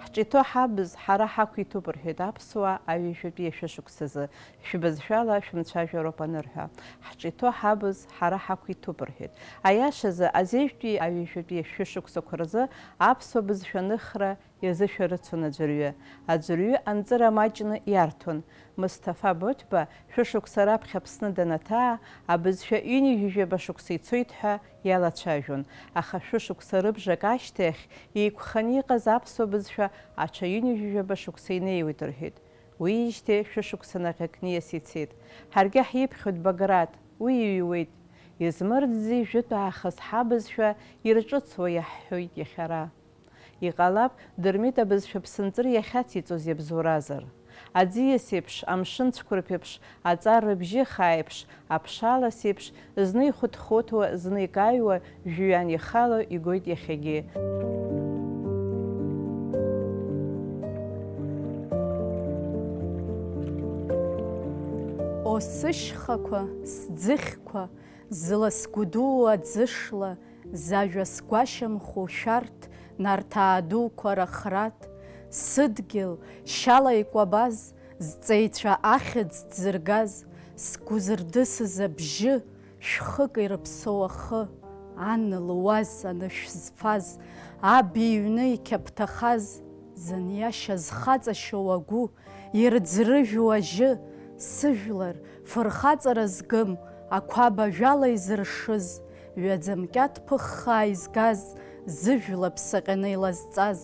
ҳҿиҭу ҳабз ҳара ҳақәиҭуп рҳәеит аԥсуаа аҩажәатәи ашәышықәсазы, шәбызшәала шәымцәажәароуп анырҳәа. Ҳҿиҭу ҳабз ҳара ҳақәиҭуп рҳәеит. Аиашазы азеижәтәи аҩажәатәи ашәышықәсақәа рзы аԥсуа бызшәа аныхра иазышәарыцон аӡәырҩы. Аӡәырҩы анҵыра маҷны иарҭон. Мысҭафа Ботба шәышықәса раԥхьа Аԥсны данаҭаа, абызшәа ҩынҩажәаба шықәса ицоит ҳәа иалацәажәон. Аха шәышықәса рыбжак ашьҭахь еиқәханы иҟаз аԥсуа бызшәа аҽа ҩынҩажәаба шықәса инеиуеит рҳәеит. Уиижьҭеи шәышықәса наҟьак ниас ицеит. Ҳаргьы ҳиԥхьоит Баграт, уи иҩуеит. Измырӡӡеи жәытә аахыс ҳабызшәа ирҿыцуа иаҳҳәоит иахьара. Иҟалап Дырмит абызшәа ԥсынҵыр иахьациҵоз иабзоуразар. Аӡиас еиԥш, амшын цәқәырԥ еиԥш, аҵар рыбжьы хаа еиԥш, аԥшалас еиԥш, зны ихәыҭхәыҭуа, зны икаҩуа, жәҩан ихало игоит иахьагьы. О сышьхақәа, сӡыхьқәа, зыла сгәыдуу аӡышла, зажәа сгәашьамху шәарҭ, нарҭаа дуқәа рахрат, сыдгьыл, шьала икәабаз, зҵеицәа ахьыӡ дзыргаз, сгәы зырдысыз абжьы, шәхык ирыԥсоу ахы, ан луаз анышә зфаз, аб иҩны иқьаԥҭахаз, зыниашьа зхаҵашьоу агәы, ирӡрыжәу ажьы, сыжәлар, фырхаҵара згым, ақәаба жәала изыршыз, ҩаӡамкьаҭ ԥыххаа изгаз, зыжәла ԥсаҟьаны илазҵаз,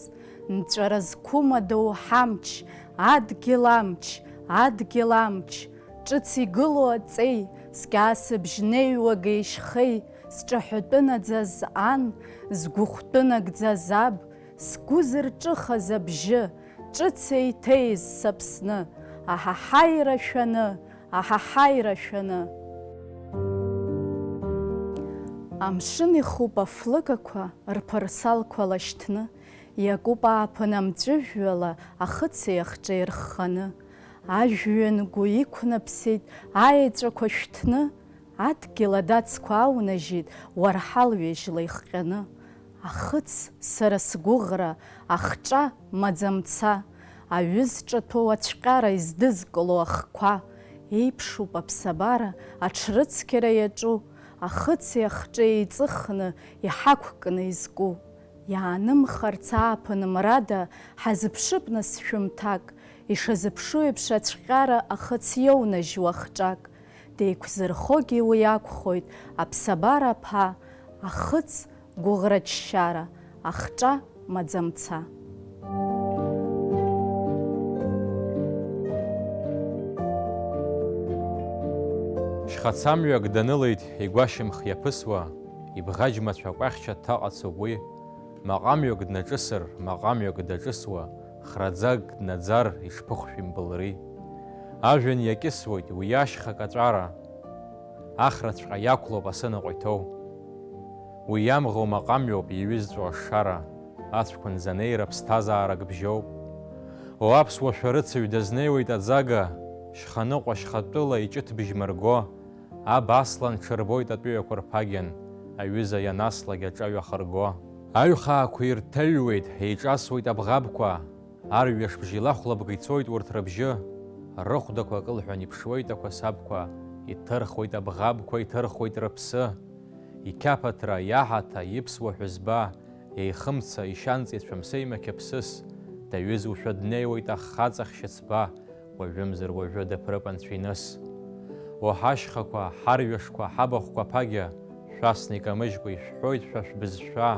нҵәара зқәым адоу ҳамч, адгьыл амч, адгьыл амч, ҿыц игылоу аҵеи, скьаасыбжь неҩуа геишьхеи, сҿаҳәатәы наӡаз ан, згәыхәтәы нагӡаз аб, сгәы зырҿыхаз абжьы, ҿыц еиҭеиз саԥсны, аҳаҳаира шәаны, аҳаҳаира шәаны. Амшын ихуп афлыгақәа рԥырсалқәа лашьҭны, иакуп ааԥын амҵәыжәҩала ахыци ахҿеи рхханы, ажәҩан гәы иқәнаԥсеит аеҵәақәа шәҭны, адгьыл адацқәа аунажьит уарҳалҩежьла ихҟьаны, ахыц сара сгәыӷра, ахҿа маӡамца, аҩыз ҿаҭәоу ацәҟьара издызкыло ахқәа, еиԥшуп аԥсабара аҽрыцқьара иаҿу, ахыци ахҿеи еиҵыхны иҳақәкны изку. Иаанымхарц ааԥын мрада ҳазыԥшып нас шәымҭак, ишазыԥшу еиԥш ацәҟьара ахыц иоунажьуа ахҿак. Деиқәзырхогьы уи акәхоит аԥсабара ԥа, ахыц гәыӷра џьшьара, ахҿа маӡамца. Шьхацамҩак данылеит игәашьамх иаԥысуа, ибӷаџьмацәа кәахьча дҭаҟацоуп уи, маҟамҩак днаҿысыр, маҟамҩак даҿысуа, храӡак днаӡар ишԥыхәшәи мбылри. Ажәҩан иакьысуеит уи ашьхак аҵәара, ахраҵәҟьа иақәлоуп асынаҟә иҭоу. Уи иамӷоу маҟамҩоуп иҩызҵәо ашара, ацәқәа нзанеира ԥсҭазаарак бжьоуп. О аԥсуа шәарыцаҩ дазнеиуеит аӡага, шьханыҟәа шьхатәыла иҷыҭбжь мырго, аб аслан ҽырбоит атәыҩақәа рԥагьан, аҩыза ианаслагь аҿаҩ ахырго. Аҩхаақәа ирҭаҩуеит, еиҿасуеит абӷабқәа, арҩаш бжьы лахәлабга ицоит урҭ рыбжьы, рыхәдақәа кылҳәан иԥшуеит ақәасабқәа, иҭырхуеит абӷабқәа, иҭырхуеит рыԥсы, иқьаԥаҭра, иаҳаҭа, иԥсуа ҳәызба, еихымца, ишьанҵеицәа мсеимақь аԥсыс, даҩызушәа днеиуеит аххаҵа хьшьыцба, уажәымзар уажәы даԥрып анцәа иныс. Уаҳашьхақәа, ҳарҩашқәа, ҳабахәқәа ԥагьа, шәасны икамыжькәа ишәҳәоит шәа шәбызшәа,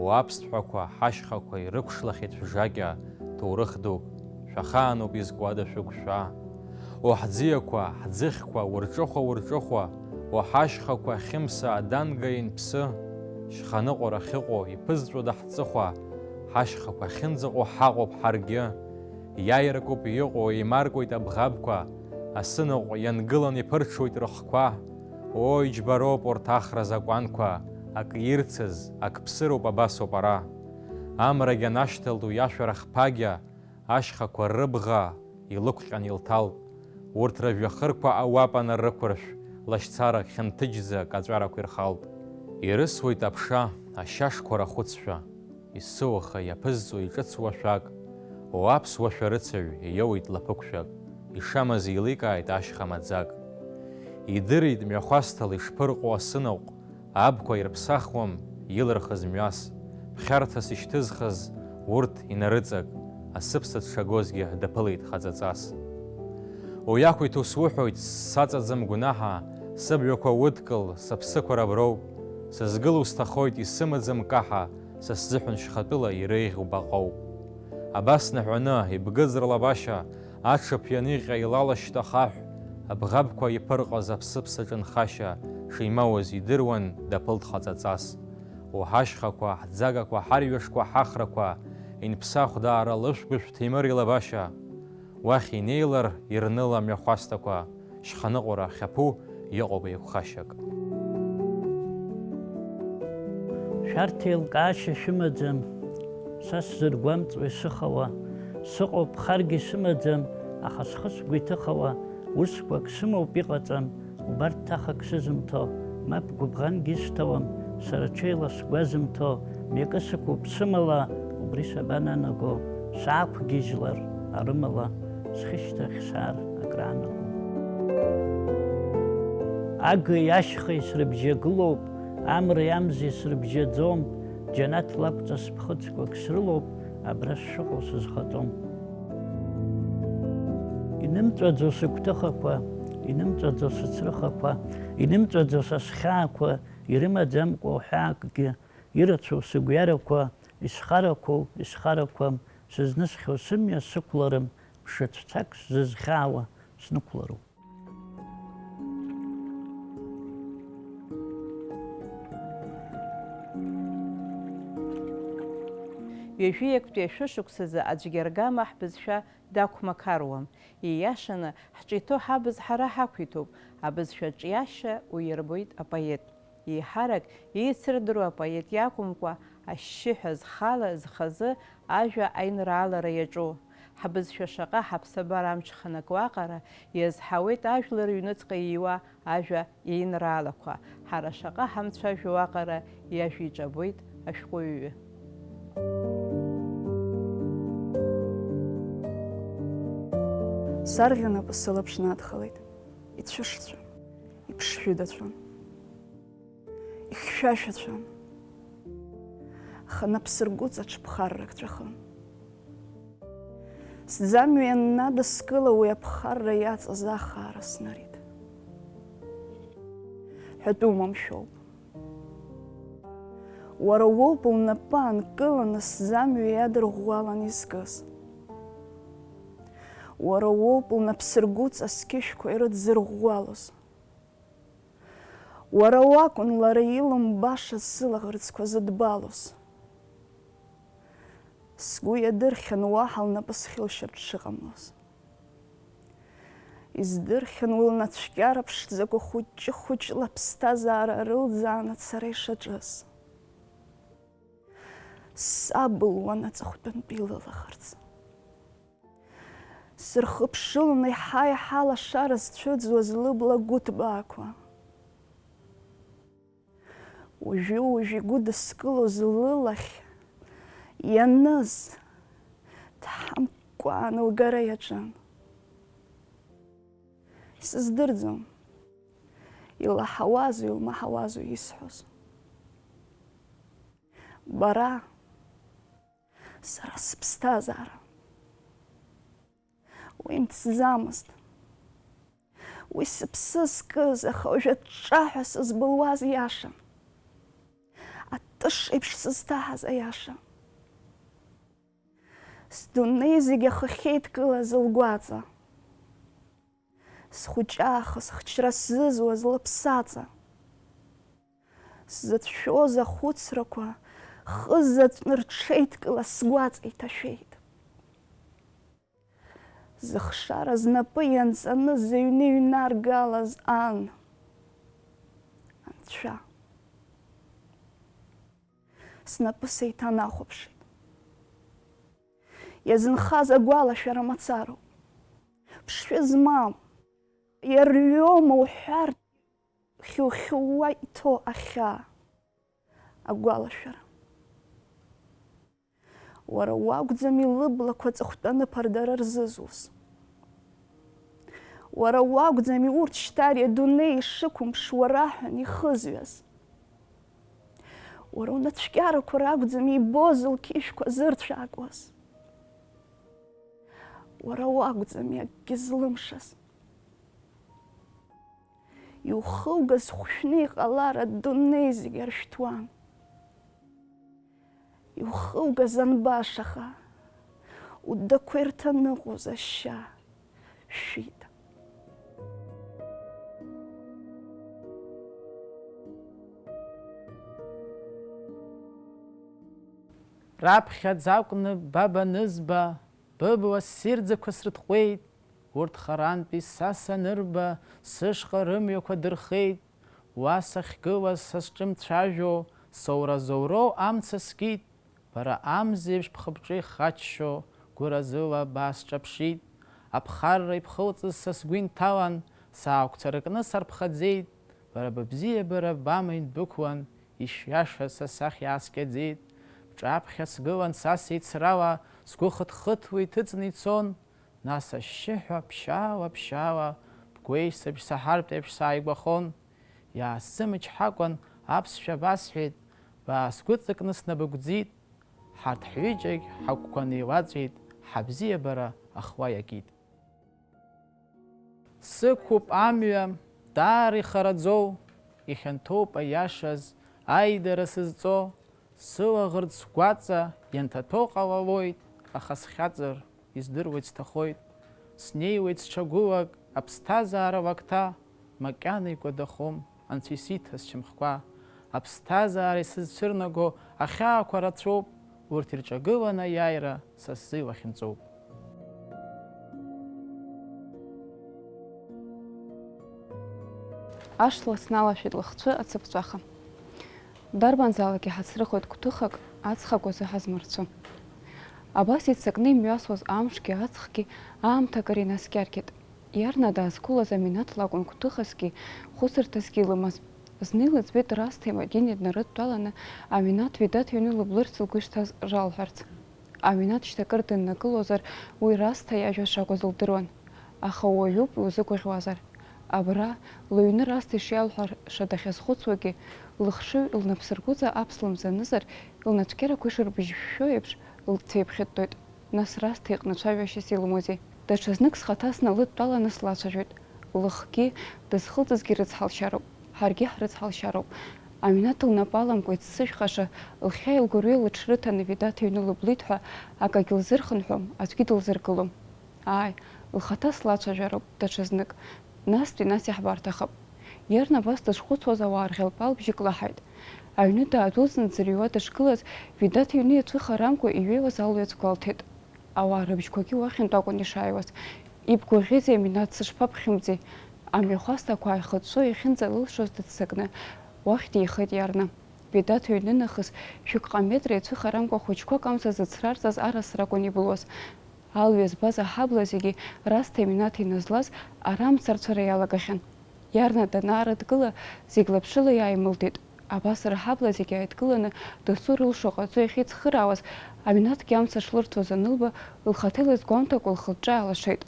уаԥсҭҳәақәа, ҳашьхақәа ирықәшлахьеит шәжакьа, ҭоурых дук, шәахаануп изкуада шәыгәшәа. Уаҳӡиақәа, ҳӡыхьқәа, урҿыхәа, уаҳашьхақәа, хьымса, аданга инԥсы, шьханыҟәара ахьыҟоу, иԥызҵәода ҳҵыхәа, ҳашьхақәа ахьынӡаҟоу ҳаҟоуп ҳаргьы. Иааиракуп иҟоу, еимаркуеит абӷабқәа, асынаҟә иангылан иԥырҽуеит рыхқәа. Ой, џьбароуп урҭ ахра закәанқәа, ак ирцыз, ак ԥсыроуп абасоуп ара. Амрагь анашьҭалду иашәарах ԥагьа, ашьхақәа рыбӷа илықәҟьан илҭалт. Урҭ ражәҩахырқәа ауапана рықәыршә, лашьцара хьанҭыџьӡа каҵәарақәа ирхалт. Ирысуеит аԥша, ашьашқәа рахәыцшәа, исыуаха иаԥызҵо иҿыцуа шәак. Уаԥсуа шәарыцаҩ ииоуит лаԥықәшәак, ишамаз еиликааит ашьха маӡак. Идырит мҩахәасҭала ишԥырҟо асынаҟә, абқәа ирыԥсахуам илырхыз мҩас, ԥхьарҭас ишьҭызхыз урҭ инарыҵак, асыԥса дшагозгьы даԥылеит хаҵаҵас. Уиақәиҭу суҳәоит саҵаӡам гәнаҳа, сыбҩақәа удкыл, сыԥсықәа раброуп, сызгылоу сҭахоит исымаӡам каҳа, са сзыҳәан шьхатәыла иреиӷьу баҟоуп. Абас наҳәаны ибгыӡрлабашьа, аҽыԥ ианиҟьа илалашьҭ ахаҳә, абӷабқәа иԥырҟаз аԥсыԥсаҿ нхашьа, шимауаз идыруан даԥылт хаҵаҵас. Уҳашьхақәа, ҳӡагақәа, ҳарҩашқәа, ҳахрақәа, инԥсахә даара лышәгәышә Ҭемыр илабашьа, уахь инеилар ирныла мҩахәасҭақәа, шьханыҟәара хьаԥу иҟоуп еиқәхашьак. Шәарҭ еилкаашьа шәымаӡам, са сзыргәамҵуа исыхауа, сыҟоуп харгьы сымаӡам, аха схы сгәы иҭыхауа, усқәак сымоуп иҟаҵам, убарҭ ҭахак сызымҭо, мап гәыбӷангьы исҭауам, сара ҽеила сгәазымҭо, мҩакы сықәуп сымала, убри сабананаго, саақәгьежьлар арымала, схышьҭахь саар акраанаго. Агеи ашьхеи срыбжьагылоуп, амреи амзеи срыбжьаӡом, џьанаҭ лакәҵас ԥхыӡқәак срылоуп, абра сшыҟоу сызхаҵом. Инымҵәаӡо сыгәҭыхақәа, инымҵәаӡо сыцрыхақәа, инымҵәаӡо са схьаақәа, ирымаӡамкәа уҳәаакгьы, ирацәоу сыгәҩарақәа, исхарақәоу, исхарақәам, сызнысхьоу сымҩа сықәларым, ԥшыцәцак сзызхьаауа снықәлароуп. Ҩажәиактәи ашәышықәсазы аӡәгьы аргама ҳбызшәа дақәмақаруам. Ииашаны ҳҿиҭу ҳабыз ҳара ҳақәиҭуп. Абызшәа ҿиашьа уирбоит апоет. Еиҳарак еицырдыруа апоет иакәымкәа, ашьшьыҳәа зхала зхазы ажәа аинраалара иаҿу. Ҳабызшәа шаҟа ҳаԥсабара амҽханак уаҟара иазҳауеит ажәлар ҩныҵҟа ииуа ажәа еинраалақәа. Ҳара шаҟа ҳамцәажәо уаҟара иажәа иҿабоит ашәҟәыҩҩы. Сарӷьанапы сылаԥш надхалеит, ицәышцәан, иԥшшәыдацәан, ихьшәашәацәан, аха напсыргәыҵ аҽԥхаррак ҵәахын. Сӡамҩа ианнадыскыла уи аԥхарра иаҵаз ахаара снарит. Ҳәатәы умамшәоуп. Уара уоуп лнапы аанкыланы сӡамҩа иадырӷәӷәалан изкыз. Уара уоуп лнапсыргәыҵ асқьышәқәа ирыдзырӷәӷәалоз. Уара уакәын лара илымбашаз сылаӷырӡқәа зыдбалоз. Сгәы иадырхьан уаҳа лнапы схьылшьыртә дшыҟамлоз. Издырхьан уи лнацәкьара ԥшӡақәа хәыҷы-хәыҷла аԥсҭазаара рылӡааны ацара ишаҿыз. Сабылуан аҵыхәтәантәи илылахарц. Сырхыԥшыланы иҳа-иҳа алашара зцәыӡуаз лыбла гәыҭбаақәа. Уажәы-уажәы игәыдыскылоз лылахь ианыз дҳамкәкәааны лгара иаҿын. Исыздырӡом, илаҳауазу илмаҳауазу исҳәоз. Бара, сара сыԥсҭазаара. Уи мцӡамызт. Уи сыԥсы зкыз, аха уажәы аҿҿаҳәа сызбылуаз иашан. Атыш еиԥш сызҭаҳаз аиаша. Сдунеи зегьы ахахьеидкылаз лгәаҵа. Схәыҷаахыс хчра сзызуаз лыԥсаҵа. Сзыцәшәоз ахәыцрақәа хызаҵәны рҽеидкыла сгәаҵа иҭашәеит. Зыхшара знапы ианҵаны зыҩны иҩнаргалаз Анцәа. Снапы сеиҭанахәаԥшит. Иазынхаз агәалашәара мацароуп. Ԥшшәы змам, иарҩома уҳәартә хьу-хьууа иҭоу ахьаа. Агәалашәара. Уара уакәӡами лыблақәа ҵыхәтәаны ԥардара рзызус. Уара уакәӡами урҭ шьҭа ари адунеи ишықәымԥшуа раҳәан ихызҩаз. Уара унацәкьарақәа ракәӡами ибоз лқьышәқәа зырцәаакуаз. Уара уакәӡами акгьы злымшаз. Иухылгаз хәшәны иҟалар адунеи зегьы аршәҭуан. Иухылгаз анбашаха, удақәа ирҭаныҟәоз ашьа шәит. Раԥхьаӡа акәны бабанызба, быбла ссирӡақәа срыҭҟәеит, урҭ харантәи са санырба, сышҟа рымҩақәа дырхеит, уа сахьгылаз са сҿымцәажәо, соуразоуроу амца скит, бара амзеиԥш бхы-бҿы ихаччо, гәыразыла баасҿаԥшит, аԥхарра ибхылҵыз са сгәы инҭалан, саақәцаракны сарԥхаӡеит, бара быбзиабара бама индәықәлан, ишиашаз са сахь иааскьаӡеит. Бҿаԥхьа сгылан са сеицрала, сгәы хыҭ-хыҭуа иҭыҵны ицон, нас ашьшьыҳәа ԥшьаала, бгәеисыбжь саҳартә еиԥш сааигәахон. Иаасзымычҳакәан аԥсшәа басҳәеит, баасгәыҵакны снабыгәӡит, ҳарҭ ҳҩыџьагь ҳагәқәа неилаҵәеит, ҳабзиабара ахуа иакит. Сықәуп амҩа, даара ихараӡоу, ихьанҭоуп аиашаз, аидара сызҵо, сылаӷырӡ сгәаҵа ианҭаҭәо ҟалалоит, аха схьаҵыр издыруеит сҭахоит. Снеиуеит сҽагәылак, аԥсҭазаара лакҭа, макьана икәадахом, анцәа исиҭаз сшьамхқәа. Аԥсҭазаара исызцәырнаго ахьаақәа рацәоуп, урҭ ирҿагылан аиааира са сзы илахьынҵоуп. Ашла сналашәеит лыхцәы ацыԥҵәаха. Дарбанзаалак иҳацрыхоит гәҭыхак ацхақәа ҳазмырцәо. Абас иццакны имҩасуаз амшгьы аҵхгьы аамҭакыр инаскьаргьит. Иарна даазқәылаз Аминаҭ лакәын гәҭыхасгьы хәыцырҭасгьы илымаз. Зны илыӡбеит Расҭеи Мадинеи днарыдтәаланы Аминаҭ Ведаҭ иҩны лыблырц лгәы ишҭаз жалҳәарц. Аминаҭ шьҭакыр дыннакылозар уи Расҭа иажәа шакәыз лдыруан. Аха уаҩуп иузықәыӷьуазар. Абра лыҩны Расҭа ишиалҳәаша дахьазхәыцуагьы лыхшыҩ лнапсыргәыҵа аԥслымӡ анызар, лнацәкьарақәа ишырбыжьшәшәо еиԥш лцәеиԥхьыттоит. Нас Расҭа иҟны цәажәашьас илымоузеи. Даҽазнык схаҭа сналыдтәаланы слацәажәоит. Лыхгьы дызхылҵызгьы рыцҳалшьароуп, ҳаргьы ҳрыцҳалшьароуп. Аминаҭ лнапы аламкәа иццышәхаша, лхьа илгәырҩа лыҽрыҭаны Ведаҭ иҩны лыблит ҳәа акагь лзырхынҳәом, аӡәгьы дылзыргылом. Ааи, лхаҭа слацәажәароуп даҽазнык. Настәи нас иаҳбарҭахап. Иарна абас дышхәыцуаз ауаа рӷьалпал бжьык лаҳаит. Аҩны даадәылҵны дӡырҩуа дышгылаз, Ведаҭ иҩны иацәыхарамкәа иҩеиуаз алҩаҵ гәалҭеит. Ауаа рыбжьқәагьы уахьынтә акәын ишааиуаз. Ибгәаӷьызеи Аминаҭ сышԥабхьымӡеи? Амҩахәасҭақәа ааихыҵәҵәо иахьынӡалылшоз дыццакны, уахь деихеит Иарна. Ведаҭ иҩны нахыс шәықәҟа метра иацәыхарамкәа хәыҷқәак амца зыцрарҵаз арасра акәын ибылуаз. Алҩа збаз аҳабла зегьы Расҭа Аминаҭ иназлаз арамцарцәара иалагахьан. Иарна данаарыдгыла, зегь лаԥшыла иааимылдеит. Абас рҳабла зегьы ааидгыланы дасу рылшо ҟаҵо иахьицхыраауаз, Аминаҭгьы амца шлырҭоз анылба, лхаҭа илызгәамҭакәа лхы-лҿы аалашеит.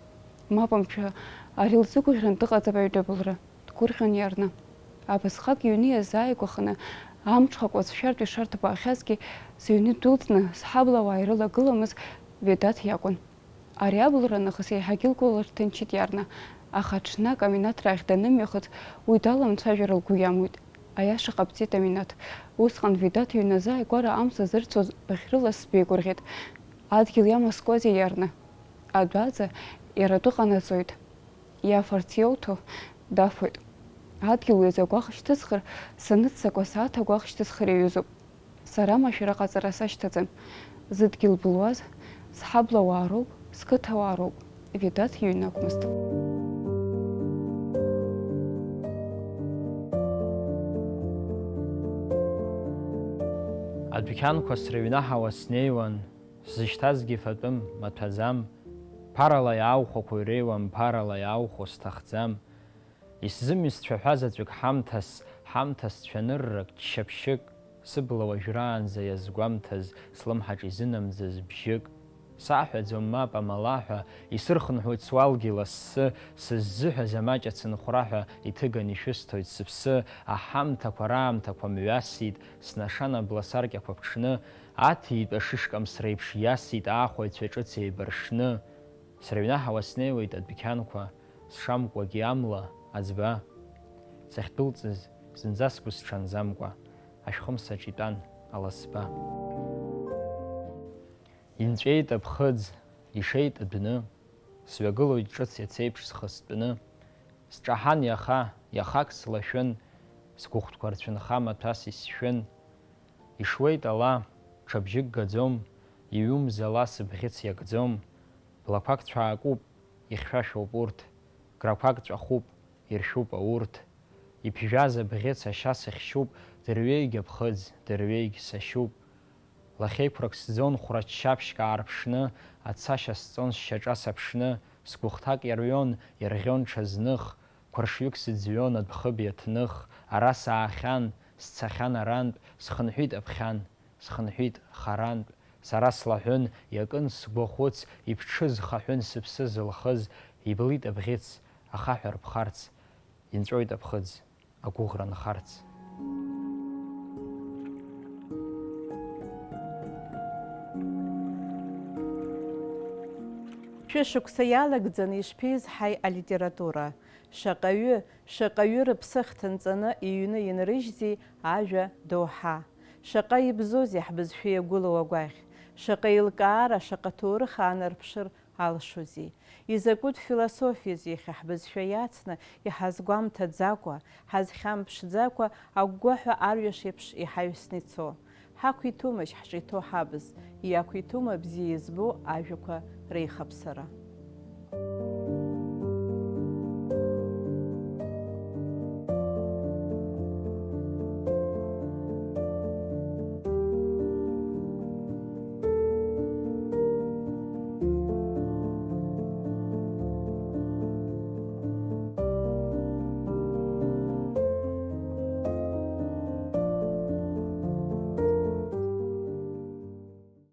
Мап мшәа, ари лзыгәыӷьран дыҟаӡам аҩдәыбылра, дгәырӷьон Иарна. Абасҟак иҩны иазааигәаханы, амҽхак уацәшәартә ишарҭбаахьазгьы, зыҩны дәылҵны зҳаблауаа ирылагыламыз Ведаҭ иакәын. Ари абылра нахыс еиҳагьы лгәы лырҭынчит Иарна, аха ҽнак Аминаҭ рахь данымҩахыҵ, уи даламцәажәар лгәы иамуит. Аиаша ҟабҵеит Аминаҭ. Усҟан Ведаҭ иҩназы ааигәара амца зырцоз бахьрылаз сбеигәырӷьеит. Адгьыл иамаскуазеи Иарна? Адәаӡа иара атәы ҟанаҵоит. Иафарц иоуҭо дафоит. Адгьыл ҩыза агәаӷ шьҭысхыр, саныццакуа сааҭ агәаӷ шьҭысхыр иаҩызоуп. Сара машәыр аҟаҵара сашьҭаӡам. Зыдгьыл былуаз сҳаблауаа роуп, сқыҭауаа роуп. Ведаҭ иҩны акәмызт. Адәқьанқәа срыҩнаҳауа снеиуан, сзышьҭазгьы фатәым, маҭәаӡам, ԥарала иааухәақәо иреиуам, ԥарала иааухәо сҭахӡам. Исзымҩыз цәаҳәа заҵәык ҳамҭас цәаныррак, ччаԥшьык, сыбла уажәраанӡа иазгәамҭаз, слымҳаҿ изынамӡаз бжьык. Саҳәаӡом мап амалаҳәа, исырхынҳәоит суалгьы лассы, сыззыҳәаз амаҷ ацынхәра ҳәа иҭыган ишәысҭоит сыԥсы, аҳамҭақәа раамҭақәа мҩасит, снашан абласаркьақәа ԥҽны, аҭиитә ашышкамс реиԥш иасит аахәаҩцәа ҿыц еибаршны. Срыҩнаҳауа снеиуеит адәқьанқәа, сшамкәагьы амла, аӡба. Сахьдәылҵыз зынӡа сгәы сҽанӡамкәа, ашәхымсаҿ итәан аласба. Инҵәеит аԥхыӡ, ишеит адәны, сҩагылоит ҿыц иацеиԥш схыстәны. Сҿаҳан иахак слашәын, сгәыхәтәқәа рцәынха маҭәас исшәын. Ишуеит ала, ҽабжьык гаӡом, иҩумз ала сыбӷьыц иакӡом. Блақәак цәаакуп, ихьшәашәоуп урҭ, грақәак ҵәахуп, иршәуп аурҭ. Иԥжәаз абӷьыц ашьа сыхьшьуп, дырҩегь аԥхыӡ, дырҩегь сашьуп. Лахьеиқәрак сӡон хәрач-шьаԥшьк аарԥшны, ацашьа сҵон сшьаҿа саԥшны, сгәыхҭак иарҩон, иарӷьон ҽазных, қәаршҩык сыӡҩон адәхыб иаҭных, ара саахьан, сцахьан арантә, схынҳәит аԥхьан, схынҳәит харантә, сара слаҳәын, иакын сгәахәыц, иԥҽыз хаҳәын сыԥсы зылхыз, иблит абӷьыц, ахаҳә арԥхарц, инҵәоит аԥхыӡ, агәыӷра нхарц. Шәышықәса иалагӡаны ишԥеизҳаи алитература. Шаҟаҩы рыԥсы хҭынҵаны иҩны инрыжьзи ажәа доуҳа. Шаҟа ибзоузеи ҳбызшәа иагәылоу агәаӷь. Шаҟа еилкаара, шаҟа ҭоурых аанарԥшыр алшозеи. Изакәытә философиази иахьа ҳбызшәа иацны иҳазгәамҭаӡакәа, ҳазхьамԥшӡакәа агәгәаҳәа арҩаш еиԥш иҳаҩсны ицо. Ҳақәиҭумашь ҳҿы иҭоу ҳабз, иақәиҭума бзиа избо ажәақәа реихаԥсара.